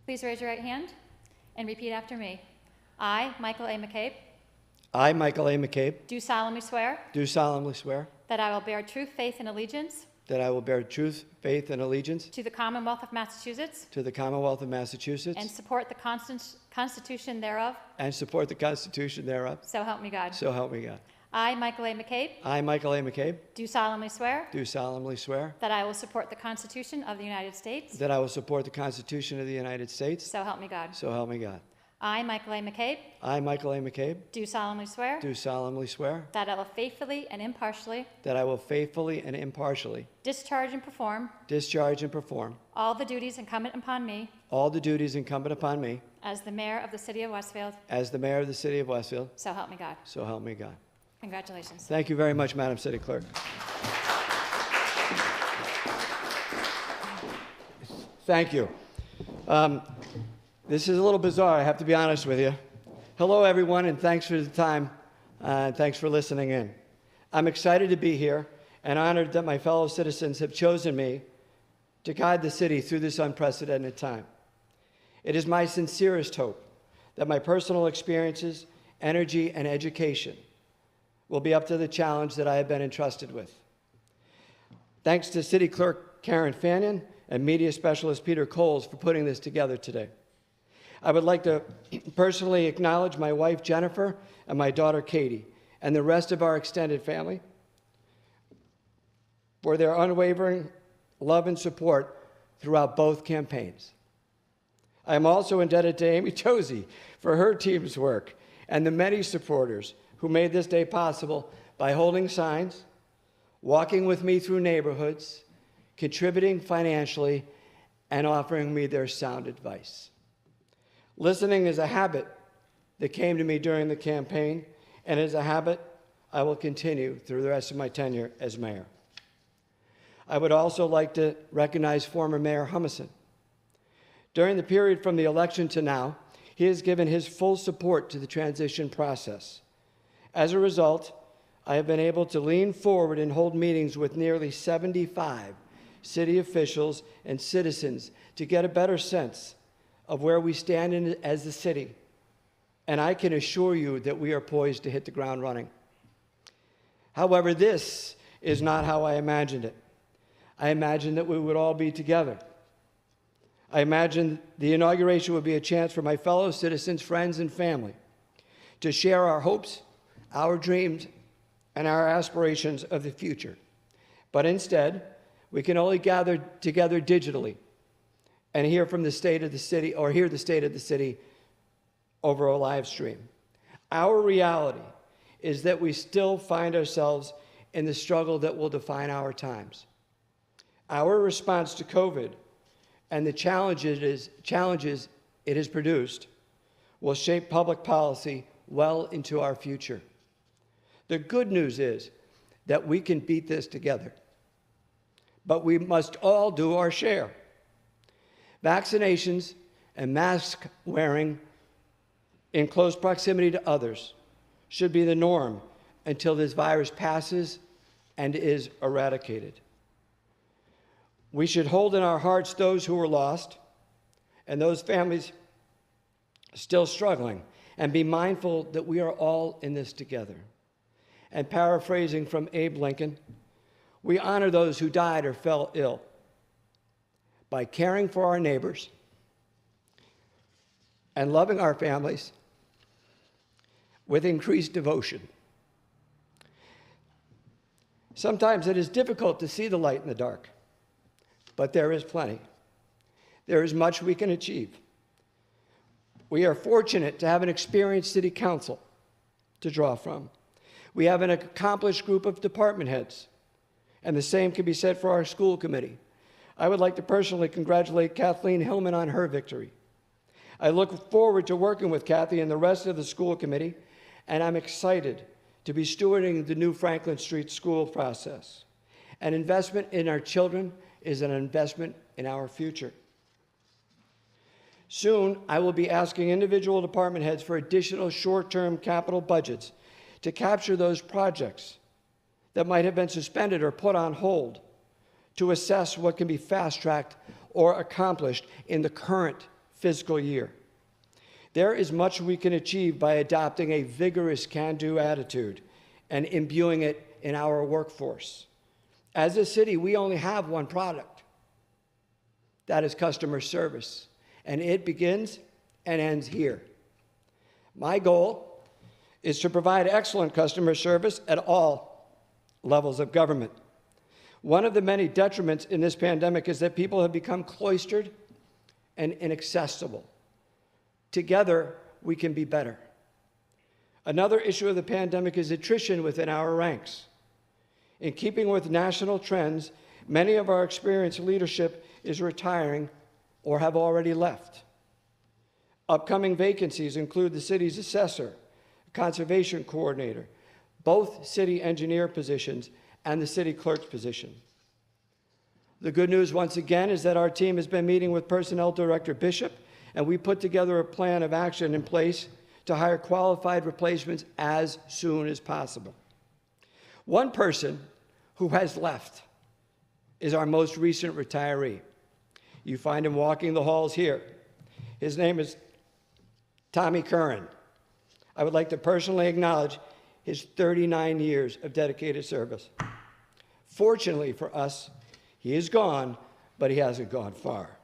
Please raise your right hand and repeat after me. I, Michael A. McCabe, I, Michael A. McCabe, do solemnly swear do solemnly swear that I will bear true faith and allegiance that I will bear truth, faith, and allegiance to the Commonwealth of Massachusetts to the Commonwealth of Massachusetts and support the Constitution thereof, and support the Constitution thereof. so help me God. So help me God. I, Michael A. McCabe, I, Michael A. McCabe, do solemnly swear do solemnly swear that I will support the Constitution of the United States, that I will support the Constitution of the United States. so help me God. So help me God. I, Michael A. McCabe, I, Michael A. McCabe, do solemnly swear do solemnly swear that I will faithfully and impartially that I will faithfully and impartially discharge and perform discharge and perform all the duties incumbent upon me all the duties incumbent upon me as the mayor of the city of Westfield, as the mayor of the city of Westfield. so help me God. So help me God. Congratulations. Thank you very much, Madam City Clerk. Thank you. This is a little bizarre, I have to be honest with you. Hello, everyone, and thanks for the time. Thanks for listening in. I'm excited to be here and honored that my fellow citizens have chosen me to guide the city through this unprecedented time. It is my sincerest hope that my personal experiences, energy, and education will be up to the challenge that I have been entrusted with. Thanks to City Clerk Karen Fanion and Media Specialist Peter Coles for putting this together today. I would like to personally acknowledge my wife, Jennifer, and my daughter, Katie, and the rest of our extended family for their unwavering love and support throughout both campaigns. I am also indebted to Amy Tozy for her team's work and the many supporters who made this day possible by holding signs, walking with me through neighborhoods, contributing financially, and offering me their sound advice. Listening is a habit that came to me during the campaign, and is a habit I will continue through the rest of my tenure as mayor. I would also like to recognize former Mayor Humison. During the period from the election to now, he has given his full support to the transition process. As a result, I have been able to lean forward and hold meetings with nearly 75 city officials and citizens to get a better sense of where we stand as the city, and I can assure you that we are poised to hit the ground running. However, this is not how I imagined it. I imagined that we would all be together. I imagined the inauguration would be a chance for my fellow citizens, friends, and family to share our hopes, our dreams, and our aspirations of the future. But instead, we can only gather together digitally and hear from the state of the city, or hear the state of the city over a live stream. Our reality is that we still find ourselves in the struggle that will define our times. Our response to COVID and the challenges it has produced will shape public policy well into our future. The good news is that we can beat this together, but we must all do our share. Vaccinations and mask wearing in close proximity to others should be the norm until this virus passes and is eradicated. We should hold in our hearts those who were lost and those families still struggling, and be mindful that we are all in this together. And paraphrasing from Abe Lincoln, we honor those who died or fell ill by caring for our neighbors and loving our families with increased devotion. Sometimes it is difficult to see the light in the dark, but there is plenty. There is much we can achieve. We are fortunate to have an experienced city council to draw from. We have an accomplished group of department heads, and the same can be said for our school committee. I would like to personally congratulate Kathleen Hillman on her victory. I look forward to working with Kathy and the rest of the school committee, and I'm excited to be stewarding the new Franklin Street school process. An investment in our children is an investment in our future. Soon, I will be asking individual department heads for additional short-term capital budgets to capture those projects that might have been suspended or put on hold, to assess what can be fast-tracked or accomplished in the current fiscal year. There is much we can achieve by adopting a vigorous can-do attitude and imbuing it in our workforce. As a city, we only have one product. That is customer service, and it begins and ends here. My goal is to provide excellent customer service at all levels of government. One of the many detriments in this pandemic is that people have become cloistered and inaccessible. Together, we can be better. Another issue of the pandemic is attrition within our ranks. In keeping with national trends, many of our experienced leadership is retiring or have already left. Upcoming vacancies include the city's assessor, conservation coordinator, both city engineer positions, and the city clerk's position. The good news, once again, is that our team has been meeting with Personnel Director Bishop, and we put together a plan of action in place to hire qualified replacements as soon as possible. One person who has left is our most recent retiree. You find him walking the halls here. His name is Tommy Curran. I would like to personally acknowledge his 39 years of dedicated service. Fortunately for us, he is gone, but he hasn't gone far.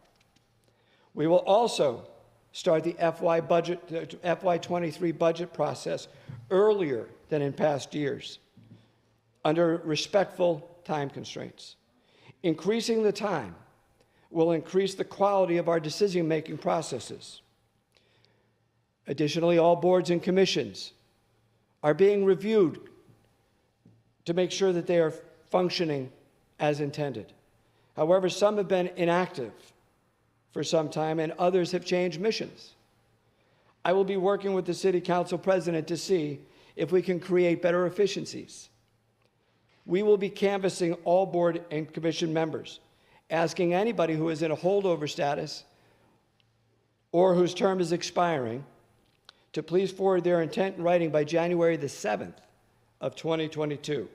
We will also start the FY23 budget process earlier than in past years, under respectful time constraints. Increasing the time will increase the quality of our decision-making processes. Additionally, all boards and commissions are being reviewed to make sure that they are functioning as intended. However, some have been inactive for some time, and others have changed missions. I will be working with the City Council President to see if we can create better efficiencies. We will be canvassing all board and commission members, asking anybody who is in a holdover status or whose term is expiring to please forward their intent in writing by January the 7th of 2022,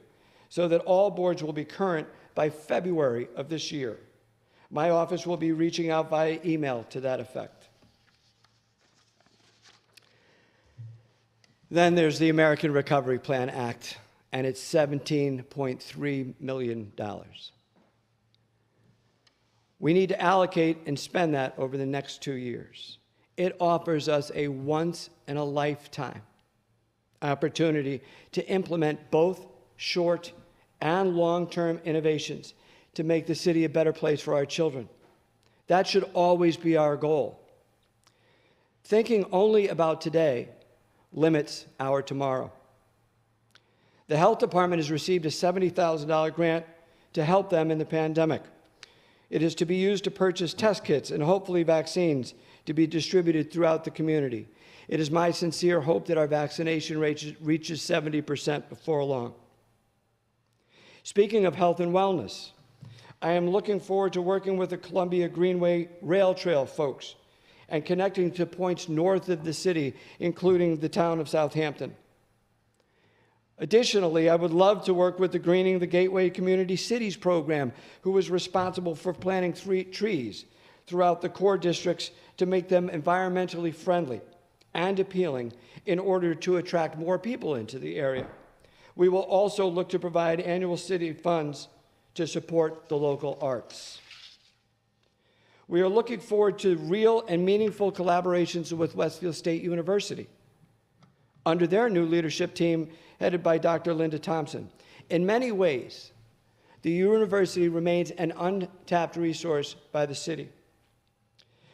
so that all boards will be current by February of this year. My office will be reaching out via email to that effect. Then there's the American Recovery Plan Act, and it's $17.3 million. We need to allocate and spend that over the next 2 years. It offers us a once-in-a-lifetime opportunity to implement both short and long-term innovations to make the city a better place for our children. That should always be our goal. Thinking only about today limits our tomorrow. The health department has received a $70,000 grant to help them in the pandemic. It is to be used to purchase test kits and hopefully vaccines to be distributed throughout the community. It is my sincere hope that our vaccination rate reaches 70% before long. Speaking of health and wellness, I am looking forward to working with the Columbia Greenway Rail Trail folks and connecting to points north of the city, including the town of Southampton. Additionally, I would love to work with the Greening the Gateway Community Cities program, who was responsible for planting trees throughout the core districts to make them environmentally friendly and appealing in order to attract more people into the area. We will also look to provide annual city funds to support the local arts. We are looking forward to real and meaningful collaborations with Westfield State University under their new leadership team headed by Dr. Linda Thompson. In many ways, the university remains an untapped resource by the city.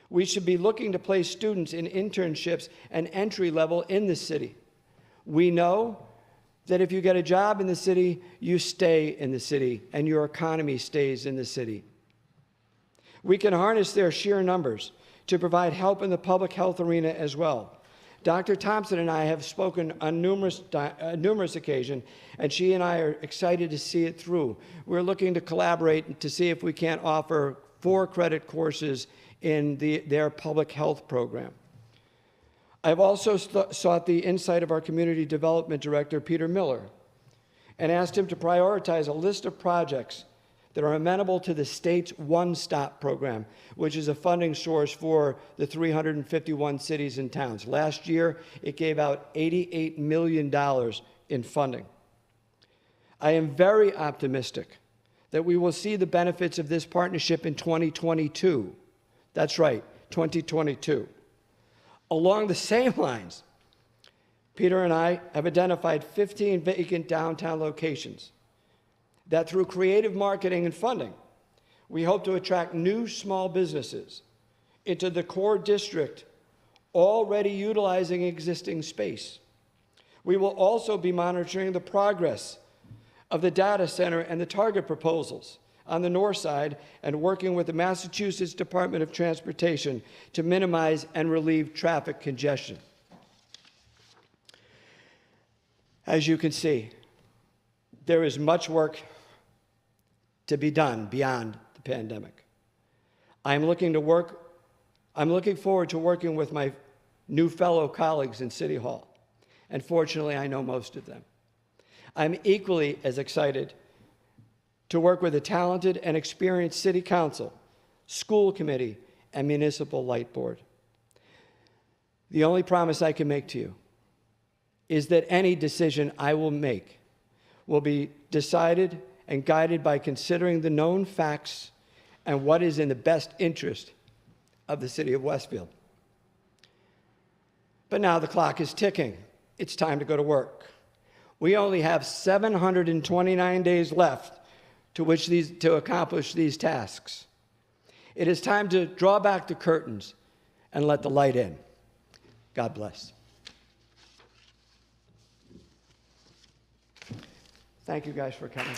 We should be looking to place students in internships and entry level in the city. We know that if you get a job in the city, you stay in the city, and your economy stays in the city. We can harness their sheer numbers to provide help in the public health arena as well. Dr. Thompson and I have spoken on numerous occasions, and she and I are excited to see it through. We're looking to collaborate to see if we can't offer 4-credit courses in their public health program. I've also sought the insight of our Community Development Director, Peter Miller, and asked him to prioritize a list of projects that are amenable to the state's One Stop program, which is a funding source for the 351 cities and towns. Last year, it gave out $88 million in funding. I am very optimistic that we will see the benefits of this partnership in 2022. That's right, 2022. Along the same lines, Peter and I have identified 15 vacant downtown locations that through creative marketing and funding, we hope to attract new small businesses into the core district already utilizing existing space. We will also be monitoring the progress of the data center and the Target proposals on the north side and working with the Massachusetts Department of Transportation to minimize and relieve traffic congestion. As you can see, there is much work to be done beyond the pandemic. I'm looking forward to working with my new fellow colleagues in City Hall, and fortunately, I know most of them. I'm equally as excited to work with a talented and experienced City Council, School Committee, and Municipal Light Board. The only promise I can make to you is that any decision I will make will be decided and guided by considering the known facts and what is in the best interest of the city of Westfield. But now the clock is ticking. It's time to go to work. We only have 729 days left to accomplish these tasks. It is time to draw back the curtains and let the light in. God bless. Thank you guys for coming.